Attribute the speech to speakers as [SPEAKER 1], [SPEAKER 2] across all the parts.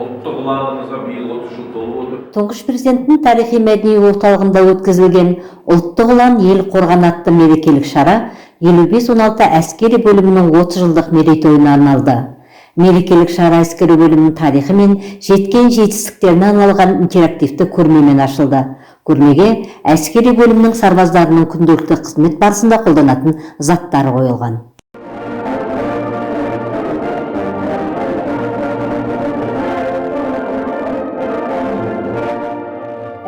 [SPEAKER 1] Ұлттық ұланымызға биыл 30 жыл толып отыр.
[SPEAKER 2] Тұңғыш президенттің тарихи мәдени орталығында өткізілген ұлттық ұлан ел қорғаны атты мерекелік шара 55-16 әскери бөлімінің 30 жылдық мерейтойына арналды. Мерекелік шара әскери бөлімнің тарихы мен жеткен жетістіктеріне арналған интерактивті көрмемен ашылды. Көрмеге әскери бөлімнің сарбаздарының күнделікті қызмет барысында қолданатын заттары қойылған.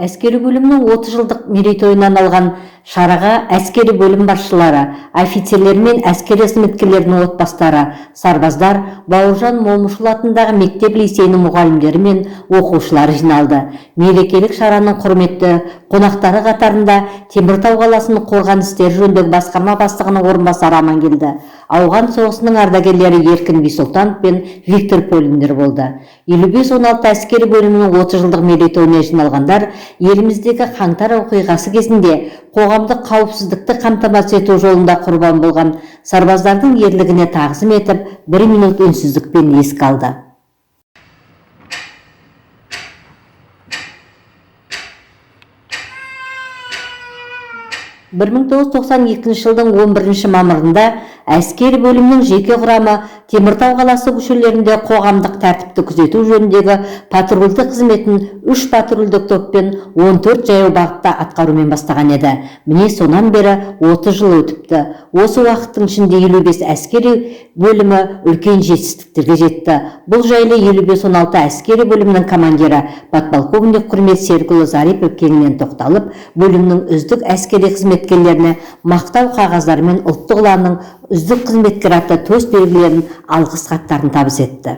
[SPEAKER 2] Әскери бөлімнің 30 жылдық мерейтойына арналған шараға әскери бөлім басшылары, офицерлер мен әскери қызметкерлердің отбасылары, сарбаздар, Бауыржан Момышұлы атындағы мектеп-лицейінің мұғалімдері мен оқушылары жиналды. Мерекелік шараның құрметті қонақтары қатарында Теміртау қаласының қорғаныс істері жөніндегі басқарма бастығының орынбасары Амангелді, ауған соғысының ардагерлері Еркін Бисұлтанов пен Виктор Полиндер болды. 55-16 әскери бөлімінің 30 жылдық мерейтойына жиналғандар еліміздегі қаңтар оқиғасы кезінде қоғамдық қауіпсіздікті қамтамасыз ету жолында құрбан болған сарбаздардың ерлігіне тағзым етіп, 1 минут үнсіздікпен еске алды. 1992 жылдың 11 мамырында әскери бөлімнің жеке құрамы Теміртау қаласы көшелерінде қоғамдық тәртіпті күзету жөніндегі патрульдік қызметін 3 патрульдік топпен 14 жаяу бағытта атқарумен бастаған еді. Міне сонан бері 30 жыл өтіпті. Осы уақыттың ішінде 55 әскери бөлімі үлкен жетістіктерге жетті. Бұл жайлы 55-16 әскери бөлімнің командирі подполковник Құрмет Серікұлы Зарипов кеңінен тоқталып, бөлімнің үздік әскери қызметкерлеріне мақтау қағаздары мен ұлттық ұланның үздік қызметкер атты төс белгілерін, алғыс хаттарын табыс етті.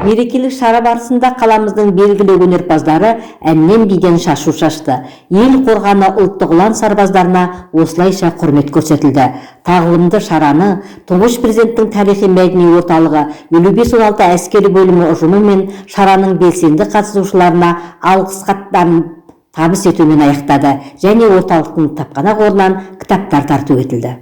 [SPEAKER 2] Мерекелік шара барысында қаламыздың белгілі өнерпаздары әннен биден шашу шашты. Ел қорғаны ұлттық ұлан сарбаздарына осылайша құрмет көрсетілді. Тағылымды шараны тұңғыш президенттің тарихи мәдени орталығы 55-16 әскери бөлімі ұжымы мен шараның белсенді қатысушыларына алғыс хаттарын табыс етумен аяқтады және орталықтың кітапхана қорынан кітаптар тарту етілді.